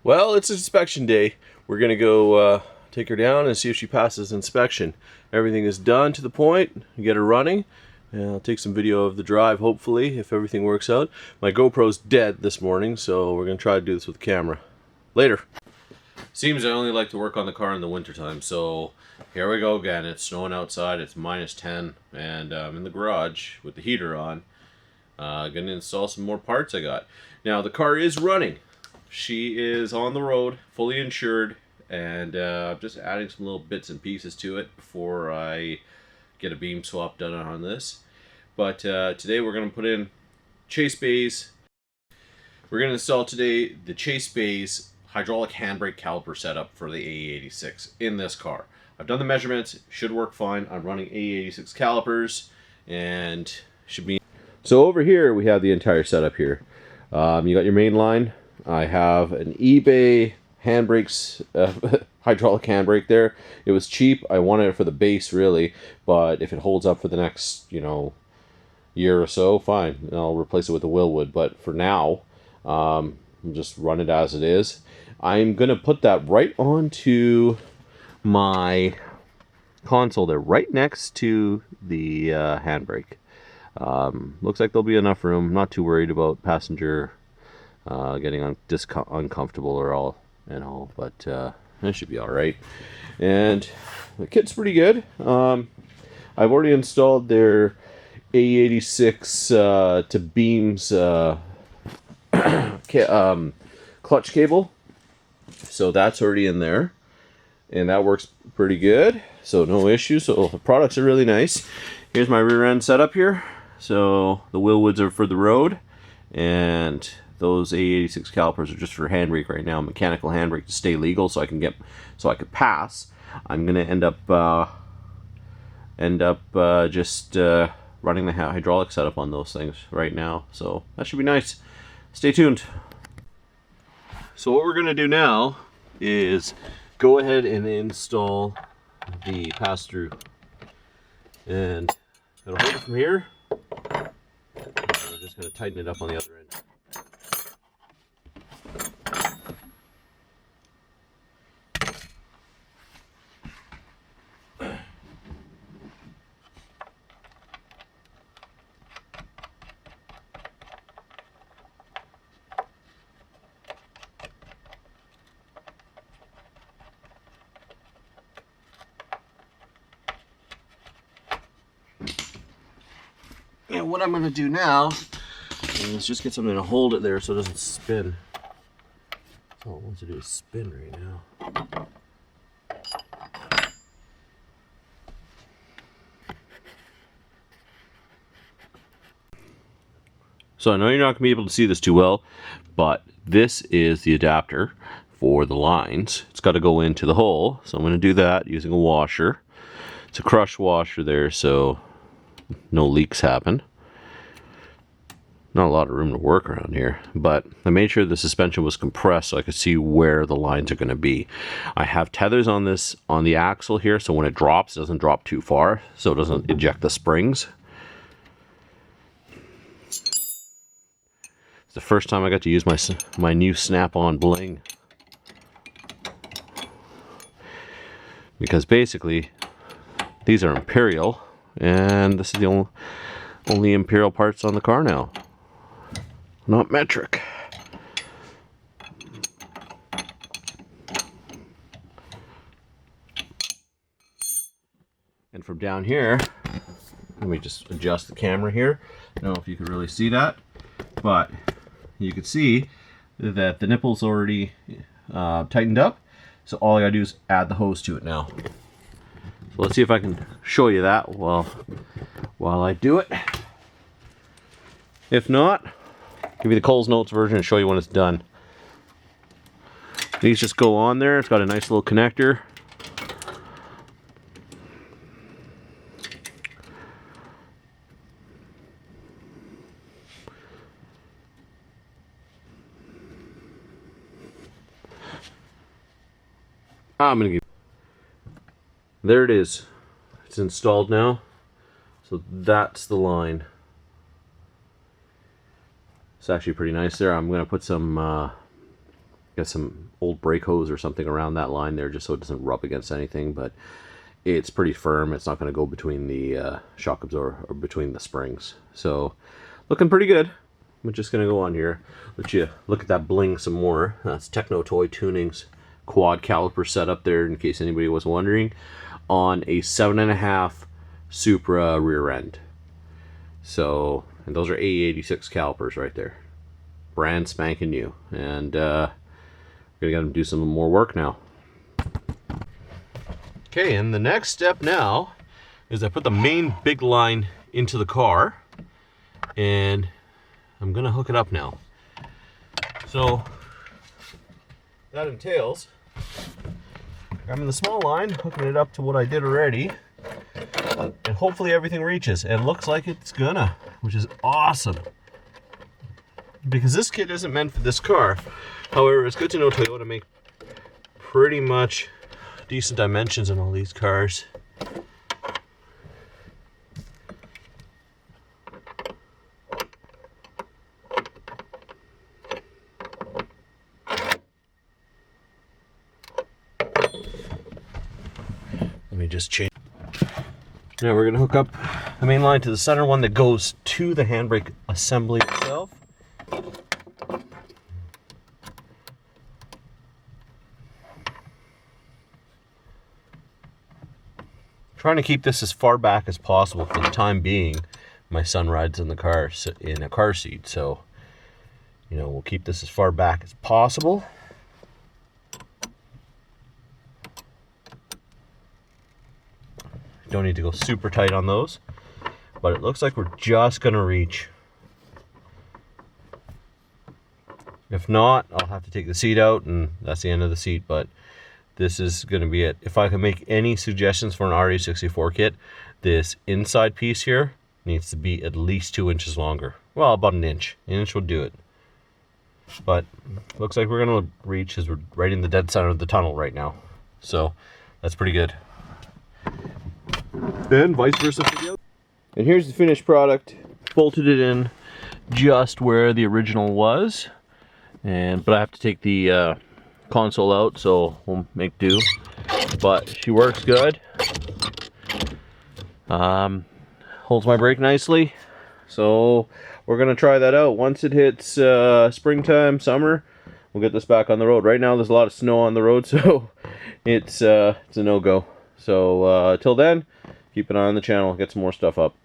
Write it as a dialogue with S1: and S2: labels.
S1: Well, it's inspection day. We're gonna go take her down and see if she passes inspection. Everything is done to the point. Get her running. And I'll take some video of the drive, hopefully, if everything works out. My GoPro's dead this morning, so we're gonna try to do this with the camera. Later. Seems I only like to work on the car in the wintertime, so here we go again. It's snowing outside, it's -10, and I'm in the garage with the heater on. Gonna install some more parts I got. Now, the car is running. She is on the road, fully insured, and I'm just adding some little bits and pieces to it before I get a beam swap done on this. But today we're going to put in chase bays. We're going to install today the chase bays hydraulic handbrake caliper setup for the AE86 in this car. I've done the measurements, should work fine. I'm running AE86 calipers and should be. So over here we have the entire setup here. You got your main line. I have an eBay handbrakes, hydraulic handbrake there. It was cheap. I wanted it for the base really, but if it holds up for the next, year or so, fine. I'll replace it with a Willwood. But for now, I'll just run it as it is. I'm gonna put that right onto my console there, right next to the handbrake. Looks like there'll be enough room. Not too worried about passenger getting uncomfortable or all, but it should be all right. And the kit's pretty good. I've already installed their A86 to beams clutch cable, so that's already in there, and that works pretty good. So no issues. So the products are really nice. Here's my rear end setup here. So the Willwoods are for the road, and those A86 calipers are just for handbrake right now, mechanical handbrake to stay legal, so I can pass. I'm gonna end up just running the hydraulic setup on those things right now, so that should be nice. Stay tuned. So what we're gonna do now is go ahead and install the pass-through, and it'll hold it from here. We're just gonna tighten it up on the other end. And what I'm going to do now is just get something to hold it there so it doesn't spin. That's all it wants to do is spin right now. So I know you're not going to be able to see this too well, but this is the adapter for the lines. It's got to go into the hole, so I'm going to do that using a washer. It's a crush washer there, so no leaks happen. Not a lot of room to work around here, but I made sure the suspension was compressed so I could see where the lines are going to be. I have tethers on this, on the axle here, so when it drops, it doesn't drop too far, so it doesn't eject the springs. It's the first time I got to use my new snap-on bling, because basically these are Imperial, and this is the only Imperial parts on the car now, not metric. And from down here, let me just adjust the camera here. I don't know if you can really see that, but you can see that the nipple's already tightened up. So all I gotta do is add the hose to it now. So let's see if I can show you that while I do it. If not, give you the Coles Notes version and show you when it's done. These just go on there. It's got a nice little connector. There it is. It's installed now. So that's the line. It's actually pretty nice there. I'm going to put some, get some old brake hose or something around that line there, just so it doesn't rub against anything, but it's pretty firm. It's not going to go between the shock absorber or between the springs. So looking pretty good. I'm just going to go on here, let you look at that bling some more. That's Techno Toy Tuning's quad caliper setup there, in case anybody was wondering, on a 7.5 Supra rear end. So, and those are A86 calipers right there, brand spanking new. And we're gonna get them to do some more work now. Okay, and the next step now is I put the main big line into the car, and I'm gonna hook it up now. So that entails grabbing the small line, hooking it up to what I did already, and hopefully everything reaches. And looks like it's gonna, which is awesome, because this kit isn't meant for this car. However, it's good to know Toyota make pretty much decent dimensions in all these cars. Let me just change. Now we're going to hook up the main line to the center one that goes to the handbrake assembly itself. Trying to keep this as far back as possible for the time being. My son rides in the car in a car seat, so you know, we'll keep this as far back as possible. Don't need to go super tight on those, but it looks like we're just gonna reach. If not, I'll have to take the seat out, and that's the end of the seat, but this is going to be it. If I can make any suggestions for an RE64 kit, this inside piece here needs to be at least 2 inches longer. Well, about an inch. An inch will do it. But looks like we're going to reach, as we're right in the dead center of the tunnel right now. So that's pretty good. And vice versa for the other. And here's the finished product. Bolted it in just where the original was. But I have to take the console out, so we'll make do. But she works good. Holds my brake nicely. So we're gonna try that out. Once it hits springtime, summer, we'll get this back on the road. Right now there's a lot of snow on the road, so it's a no-go. So till then, keep an eye on the channel, get some more stuff up.